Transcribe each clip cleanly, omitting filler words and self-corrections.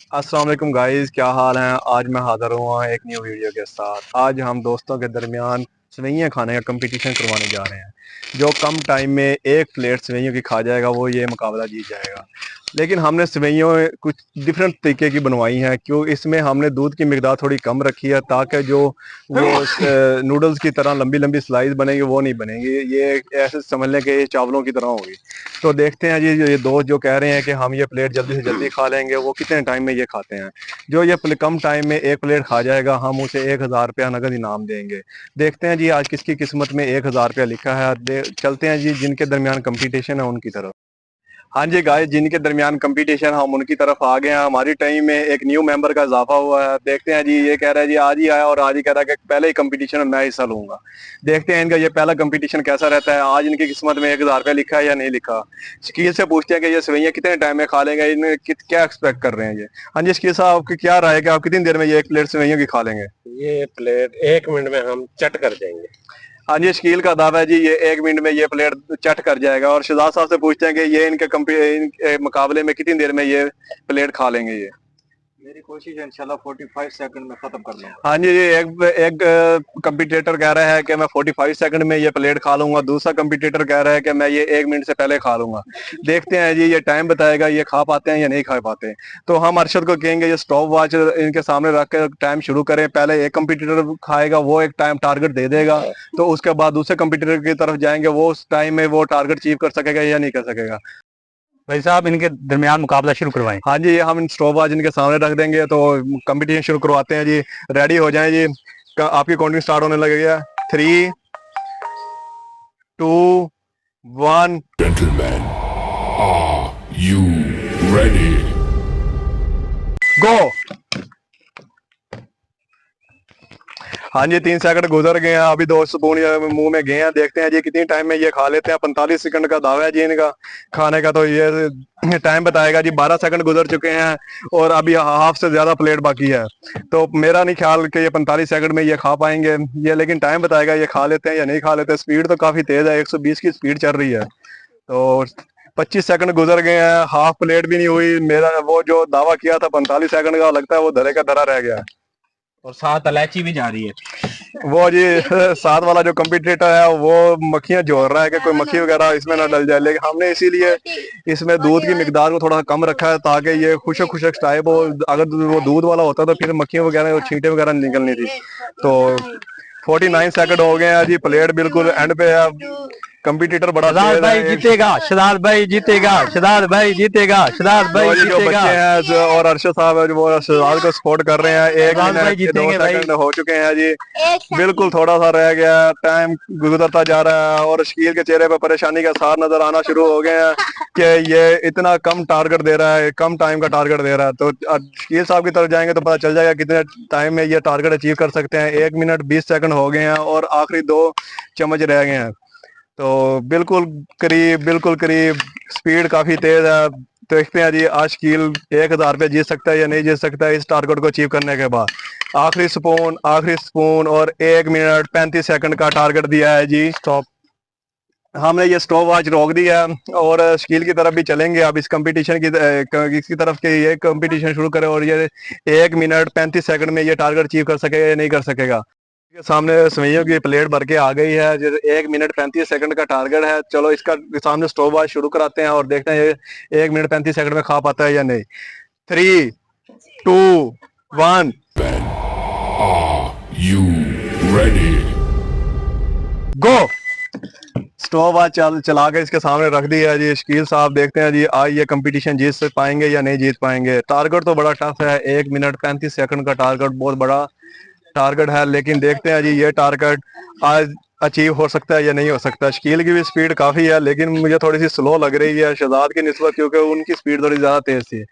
अस्सलाम वालेकुम गाइस, क्या हाल हैं। आज मैं हाज़िर हुआ एक न्यू वीडियो के साथ। आज हम दोस्तों के दरमियान सेवइयाँ खाने का कंपटीशन करवाने जा रहे हैं। जो कम टाइम में एक प्लेट सेवइयों की खा जाएगा वो ये मुकाबला जीत जाएगा। लेकिन हमने सेवइयों कुछ डिफरेंट तरीके की बनवाई हैं, क्यों इसमें हमने दूध की मिकदार थोड़ी कम रखी है ताकि जो वो नूडल्स की तरह लंबी लंबी स्लाइस बनेंगी वो नहीं बनेंगी, ये ऐसे समझ लें कि ये चावलों की तरह होगी। तो देखते हैं जी, ये दोस्त जो कह रहे हैं कि हम ये प्लेट जल्दी से जल्दी खा लेंगे, वो कितने टाइम में ये खाते हैं। जो ये कम टाइम में एक प्लेट खा जाएगा हम उसे 1,000 रुपया नगद इनाम देंगे। देखते हैं जी आज किसकी किस्मत में 1,000 रुपया लिखा है। चलते हैं जी जिनके दरमियान कंपटीशन है उनकी तरफ। हाँ जी गाइस, जिनके दरमियान कंपटीशन हम उनकी तरफ आ गए हैं। हमारी टीम में एक न्यू मेंबर का इजाफा हुआ है। देखते हैं जी, ये कह रहा है जी आज ही आया और आज ही कह रहा है कि पहले ही कंपटीशन में मैं हिस्सा लूंगा। देखते हैं इनका ये पहला कंपटीशन कैसा रहता है। आज इनकी किस्मत में 1,000 रुपया लिखा है या नहीं लिखा। शकील से पूछते हैं कि ये सेवइयां कितने टाइम में खा लेंगे, इनमें क्या एक्सपेक्ट कर रहे हैं ये। हाँ जी शकील साहब, आपकी क्या राय है कि आप कितनी देर में ये एक प्लेट सेवइयों की खा लेंगे। ये प्लेट 1 मिनट में हम चट कर देंगे। हाँ जी, शकील का दावा है जी ये 1 मिनट में ये प्लेट चट कर जाएगा। और शहजाद साहब से पूछते हैं कि ये इनके मुकाबले में कितनी देर में ये प्लेट खा लेंगे ये। मेरी कोशिश है इंशाल्लाह 45 सेकंड में खत्म कर लूंगा। हाँ जी, ये एक कंपटीटर कह रहा है कि मैं 45 सेकंड में ये प्लेट खा लूंगा। दूसरा कंपटीटर कह रहा है कि मैं ये 1 मिनट से पहले खा लूंगा। देखते हैं जी, ये टाइम बताएगा ये खा पाते हैं या नहीं खा पाते। तो हम अरशद को कहेंगे ये स्टॉप वॉच इनके सामने रख कर टाइम शुरू करें। पहले एक कंपटीटर खाएगा, वो एक टाइम टारगेट दे देगा, तो उसके बाद दूसरे कंपटीटर की तरफ जाएंगे, वो उस टाइम में वो टारगेट अचीव कर सकेगा या नहीं कर सकेगा। भाई साहब इनके दरमियान मुकाबला शुरू करवाएं। हाँ जी, हम स्टॉप आज इनके सामने रख देंगे तो कंपटीशन शुरू करवाते हैं जी। रेडी हो जाएं जी, आपकी काउंटिंग स्टार्ट होने लगी है। 3, 2, 1। Gentlemen, are you ready? गो। हाँ जी, 3 सेकंड गुजर गए हैं, अभी 2 स्पून मुंह में गए हैं। देखते हैं जी कितनी टाइम में ये खा लेते हैं। 45 सेकंड का दावा है जी इनका खाने का। तो ये टाइम बताएगा जी। 12 सेकंड गुजर चुके हैं और अभी हाफ से ज्यादा प्लेट बाकी है। तो मेरा नहीं ख्याल कि ये 45 सेकंड में ये खा पाएंगे ये, लेकिन टाइम बताएगा ये खा लेते हैं या नहीं खा लेते। स्पीड तो काफी तेज है, 120 की स्पीड चल रही है। तो 25 सेकंड गुजर गए हैं, हाफ प्लेट भी नहीं हुई। मेरा वो जो दावा किया था 45 सेकंड का, लगता है वो धरे का धरा रह गया। और साथ इलायची भी जा रही है। वो जी साथ वाला जो कंपटीटर है वो मक्खियां जोड़ रहा है कि कोई मक्खी वगैरह इसमें ना डल जाए, लेकिन हमने इसीलिए इसमें दूध की मिकदार को थोड़ा कम रखा है ताकि ये खुशक खुशक टाइप हो। अगर वो दूध वाला होता तो फिर मक्खियां वगैरह और छींटे वगैरह निकलनी थी। तो 49 सेकंड हो गए हैं जी, प्लेट बिल्कुल एंड पे है। कंपटीटर बड़ा शहजाद भाई जीतेगा, शहजाद भाई जीतेगा, शहजाद भाई जीतेगा, शहजाद भाई जो जीतेगा। बच्चे हैं और अरशद साहब है वो शहजाद को सपोर्ट कर रहे हैं। 1 मिनट 2 सेकंड हो चुके हैं जी, बिल्कुल थोड़ा सा रह गया। टाइम गुजरता जा रहा है और शकील के चेहरे पर परेशानी का सार नजर आना शुरू हो गए हैं कि ये इतना कम टारगेट दे रहा है, कम टाइम का टारगेट दे रहा है। तो शकील साहब की तरफ जाएंगे तो पता चल जाएगा कितने टाइम में ये टारगेट अचीव कर सकते हैं। 1 मिनट 20 सेकंड हो गए हैं और आखिरी 2 चम्मच रह गए हैं। तो बिल्कुल करीब, स्पीड काफी तेज है। तो देखते हैं जी आज शकील 1,000 रुपया जीत सकता है या नहीं जीत सकता है इस टारगेट को अचीव करने के बाद। आखिरी स्पून और 1 मिनट 35 सेकंड का टारगेट दिया है जी। स्टॉप। हमने ये स्टॉप वॉच रोक दिया और शकील की तरफ भी चलेंगे। अब इस कंपटीशन की इसकी तरफ के ये कंपटीशन शुरू करें और ये 1 मिनट 35 सेकंड में ये टारगेट अचीव कर सकेगा या नहीं कर सकेगा। के सामने सेवइयों की प्लेट भर के आ गई है। 1 मिनट 35 सेकंड का टारगेट है। चलो इसका सामने स्टॉप वॉच शुरू कराते हैं और देखते हैं ये 1 मिनट 35 सेकंड में खा पाता है या नहीं। 3, 2, 1। Are you ready? Go. Stop watch चला के इसके सामने रख दी है जी। शकील साहब देखते हैं जी आज ये कंपटीशन जीत पाएंगे या नहीं जीत पाएंगे। टारगेट तो बड़ा टफ है, 1 मिनट 35 सेकंड का टारगेट बहुत बड़ा टारगेट है, लेकिन देखते हैं जी ये टारगेट आज अचीव हो सकता है या नहीं हो सकता। शकील की भी स्पीड काफी है लेकिन मुझे थोड़ी सी स्लो लग रही है शहजाद की निस्बत, क्योंकि उनकी स्पीड थोड़ी ज्यादा तेज थी।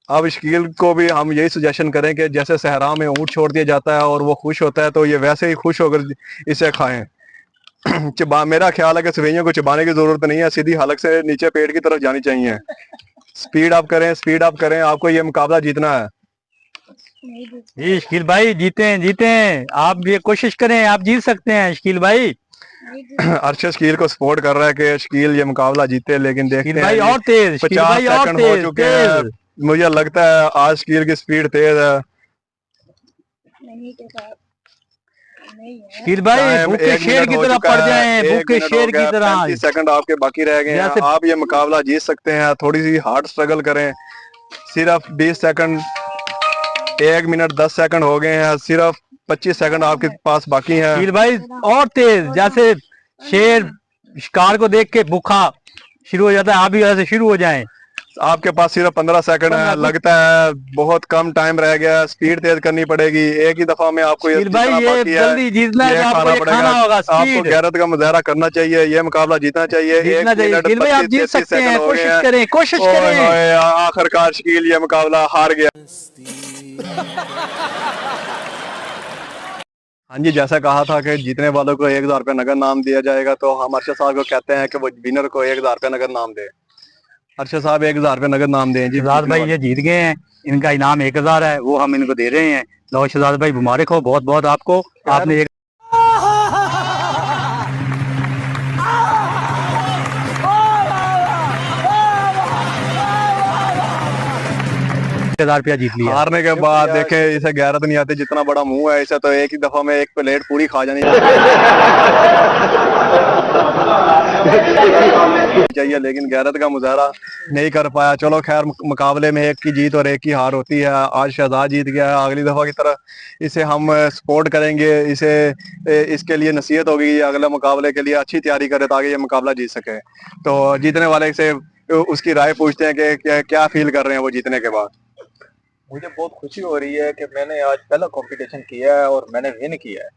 अब शकील को भी हम यही सजेशन करें कि जैसे सहरा में ऊँट छोड़ दिया जाता है और वो खुश होता है तो ये वैसे ही खुश होकर इसे खाएं। मेरा ख्याल है कि सेवइयों को चबाने की जरूरत नहीं है, सीधी हलक से नीचे पेट की तरफ जानी चाहिए। स्पीड अप करें, आपको ये मुकाबला जीतना है। ये शकील भाई जीते आप भी कोशिश करें, आप जीत सकते हैं शकील भाई। अरशद शकील को सपोर्ट कर रहा है कि शकील ये मुकाबला जीते, लेकिन देखते हैं भाई और तेज 50 सेकंड हो चुके हैं। मुझे लगता है आज शकील की स्पीड तेज है। नहीं के साथ नहीं है। शकील भाई टाइम भूखे 1 शेर मिनट की हो तरह चुका पड़ है, जाएं, 1 भूखे मिनट हो शेर की गया, तरह। 35 सेकंड आपके बाकी रह गए हैं। जैसे- आप ये मुकाबला जीत सकते हैं, थोड़ी सी हार्ड स्ट्रगल करें। सिर्फ 20 सेकंड, 1 मिनट 10 सेकंड हो गए हैं, सिर्फ 25 सेकंड आपके पास बाकी हैं। शकील भाई और तेज, जैसे शेर शिकार को देख के भूखा शुरू हो जाता है, आप भी वैसे शुरू हो जाएं। आपके पास सिर्फ 15 सेकंड है, 15 लगता है बहुत कम टाइम रह गया है, स्पीड तेज करनी पड़ेगी। एक ही दफा में आपको ये शकील भाई जितना ये बाकी है, जल्दी जीतना है ये तो आपको खाना ये खाना पड़ेगा। होगा। आपको स्पीड गैरत का मुजाहरा करना चाहिए, ये मुकाबला जीतना चाहिए। जीतना 1 चाहिए। मिनट शकील भाई आप 32 जीत सकते हैं, सेकंड हो गए कोशिश हैं। करें, कोशिश ओए करें। होए, आखिरकार शकील ये मुकाबला हार गया। हाँ जी, जैसा कहा था कि जीतने वालों को 1000 रुपये नगद नाम दिया जाएगा, तो हम अरशद साहब को कहते हैं कि वो विनर को 1000 रुपये नगद नाम दे। अरशद साहब 1000 रुपये नगद नाम दें जी। शहजाद भाई ये जीत गए हैं, इनका इनाम 1000 है, वो हम इनको दे रहे हैं। लो शहजाद भाई मुबारक हो बहुत बहुत आपको, आपने एक ₹1000 जीत लिया। हारने के बाद देखें इसे गैरत नहीं आती, जितना बड़ा मुंह है इसे तो एक ही दफा में एक प्लेट पूरी खा जानी चाहिए, लेकिन गैरत का मुजाहरा नहीं कर पाया। चलो खैर, मुकाबले में एक की जीत और एक की हार होती है। आज शहजाद जीत गया है, अगली दफा की तरह इसे हम सपोर्ट करेंगे, इसे इसके लिए नसीहत होगी, अगले मुकाबले के लिए अच्छी तैयारी करे ताकि ये मुकाबला जीत सके। तो जीतने वाले से उसकी राय पूछते हैं कि क्या फील कर रहे हैं वो जीतने के बाद। मुझे बहुत खुशी हो रही है कि मैंने आज पहला कंपटीशन किया है और मैंने विन किया है।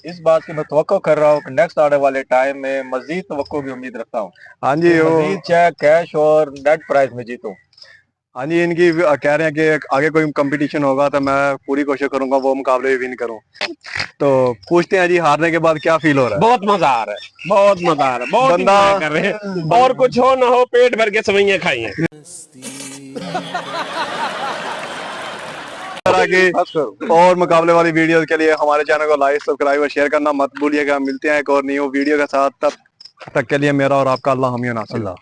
इस बात की मैं तवक्को कर रहा हूँ कि नेक्स्ट आने वाले टाइम में मजीद तवक्को की उम्मीद रखता हूँ। हाँ जी, मजीद चाहे कैश और नेट प्राइज में जीतूं। हाँ जी, इनकी कह रहे हैं कि आगे कोई कंपटीशन होगा तो मैं पूरी कोशिश करूंगा वो मुकाबले भी विन करूं। तो पूछते हैं जी, हारने के बाद क्या फील हो रहा है? बहुत मजा आ रहा है, बहुत मजा आ रहा है, बहुत बंदा- enjoy कर रहे हैं। और कुछ हो ना हो, पेट भर के सवैयां खाई हैं। तरह की और मुकाबले वाली वीडियोस के लिए हमारे चैनल को लाइक, सब्सक्राइब और शेयर करना मत भूलिएगा। मिलते हैं एक और न्यू वीडियो के साथ, तब तक के लिए मेरा और आपका अल्लाह हमें नासिर।